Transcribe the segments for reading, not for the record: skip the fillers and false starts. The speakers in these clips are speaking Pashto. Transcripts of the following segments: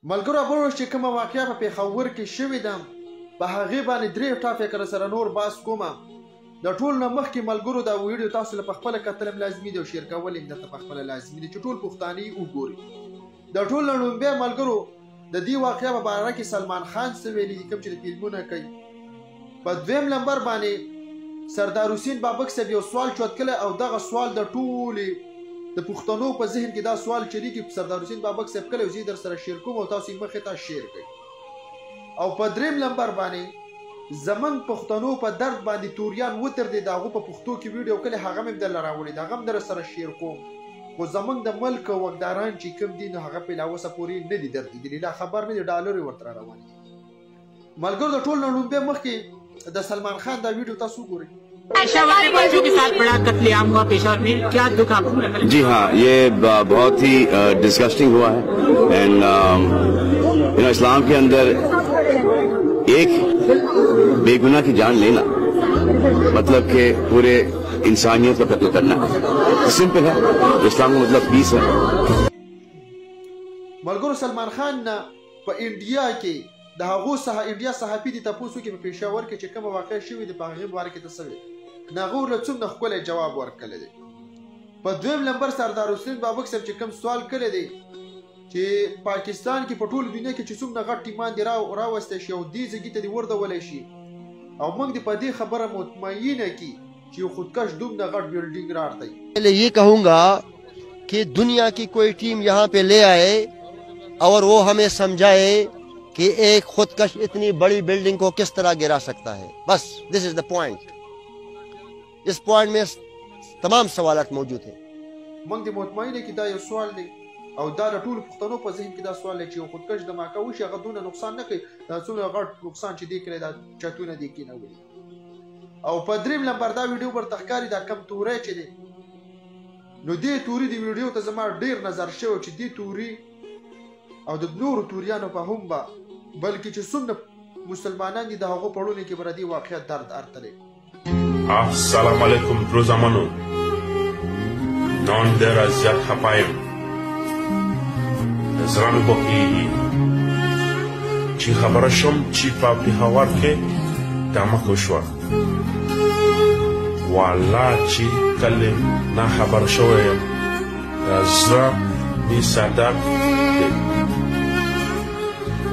ملګرو ابروش چې کومه واقعه په پېښور کې شوې ده په هغې باندې درې ټاپکه سره نور باس کومه. د ټول نه مخکې ملګرو دا ویډیو تاسو له پخپله کتل هم لازمي دی او شیر کول هم درته پخپله لازمي دی چې ټول پښتانه یې وګوري. د ټول نه لومبی ملګرو د دې واقعه په باره کې سلمان خان څه ویلي دي کوم چې د فلمونه کوي. په دویم نمبر باندې سردار حسین بابک صاحب یو سوال چوت کړی او دغه سوال د ټولې د پښتنو په ذهن کې دا سوال چلیږي سردار حسین بابک صاحب کړی او زه در سره شیر کوم او تاسو یې مخې ته شیر کړئ. او په دریم نمبر باندې زمونږ پښتنو په درد باندې توریان وتردي د هغو په پښتو کې ویډیو کړی هغه مې درله راوړی د هغه هم در سره شیر کوم. خو زمونږ د ملک واکداران چې کوم دي نو هغه په لا اوسه پورې نه دي دردېدلي لا خبر نه دي ډالر یې ورته را روان دي. ملګرو د ټول نه لومبی مخکې د سلمان خان دا ویډیو تاسو وګورئ. पेशावर में बच्चों के साथ बड़ा कत्लेआम हुआ पेशावर में, क्या दुख आपको लगा? जी हाँ, ये बहुत ही डिस्गस्टिंग हुआ है एंड इस्लाम के अंदर एक बेगुनाह की जान लेना मतलब कि पूरे इंसानियत का कत्ल करना सिंपल है. इस्लाम का मतलब पीस है. मलगुरु सलमान खान په انډیا کې د هغو انډیا صحافي دي تاسو کې په پېښور کې چې کومه واقع شوې ده په هغې باره کې څه ویل ناغور له څومره ښکلی جواب ورکړی دی. په دویم نمبر سردار حسین بابک صاحب چې کوم سوال کړی دی چې پاکستان کې په ټول دنیا کې چې څومره غټ ټیمان دي راوستی شي او دې ځګي ته دې وردولی شي او موږ دې په دې خبره مطمئنه کړي چې یو خودکش دومره غټ بلډینګ راړتی. ये कहूँगा कि दुनिया की कोई टीम यहाँ पे ले आए और वो हमें समझाए कि एक खुदकश इतनी बड़ी बिल्डिंग को किस तरह गिरा सकता है. बस दिस इज द पॉइंट. इस पॉइंट में तमाम सवालात मौजूद हैं. موږ دې مطمئنه کې دا یو سوال دی او دا د ټولو پښتنو په ذهن کې دا سوال دی چې یو خودکش دماکه وشي هغه دونه نقصان نه کوي دا څومره غټ نقصان چې دې کړی دا چتونه دې کېنولي. او په دریم نمبر دا ویډیو ورته ښکاري دا کم توری چې دی نو دې توري د ویډیو ته زما ډېر نظر شوی چې دې توري او د نورو توریانو په هم به بلکې چې څومره مسلمانان دي د هغو په وړاندې کې به د دې واقعیت درد ارتلی. السلام علیکم درو زمانو نن ډېر زیات خفه یم. زړه مې خوږېږي چې خبره شوم چې په پېښور کې دمکه وشوه. والله چې کله نه خبر شوی یم زړه مې صدق دی.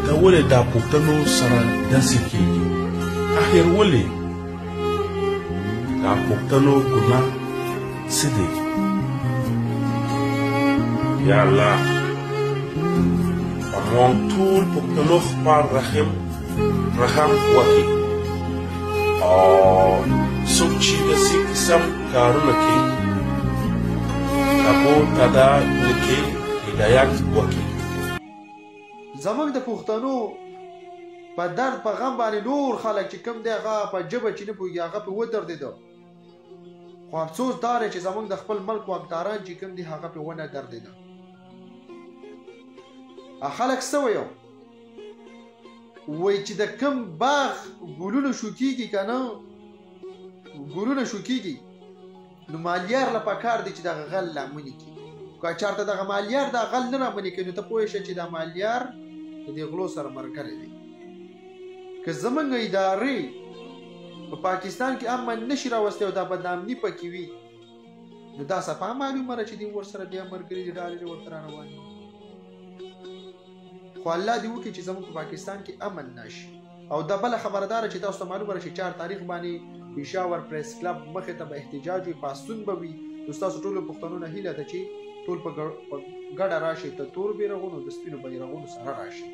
دا ولې دا پښتنو سره داسې کېږي؟ اخر ولې دا پښتنو ګناه څه دی؟ یا الله په موږ ټول پښتنو خپل رحم وکړي او څوک چې داسې قسم کارونه کوي هغو ته دا لیکي هدایت وکړي. زمونږ د پښتنو په درد په غم باندې نور خلک چې کوم دی هغه په ژبه چې نه پوهېږي هغه پرې ودردېده. خو افسوس دا دی چې زمونږ د خپل ملک واکداران چې کوم دي هغه پرې ونه دردېده. خلک څه وایي وایي چې د کوم باغ ګلونه شوکېږي که نه ګلونه شوکېږي نو مالیار له پکار دی چې دغه غل لامنې کړي. که چېرته دغه مالیار دا غل نه رامنې کوي نو ته پوه شه چې دا مالیار د دې غلو سره ملګری دی. که زمونږ ادارې په پاکستان کې امن نشي راوستی او دا بدنامني پکې وي نو دا صفا معلومه ده چې دوی ورسره بیا ملګري دي ډالې ورته را روان دي. خو الله دې وکړي چې زموږ په پاکستان کې امن نشي. او دا بله خبره داره چې تاسو ته معلومه ده چې 4 تاریخ باندې پېښور پریس کلب مخې ته به احتجاج وي پاڅون به وي. نو ستاسو ټولو پښتنو نه هیله ده چې ټول په ګډه راشئ د تور بیرغونو د سپینو بیرغونو سره راشئ.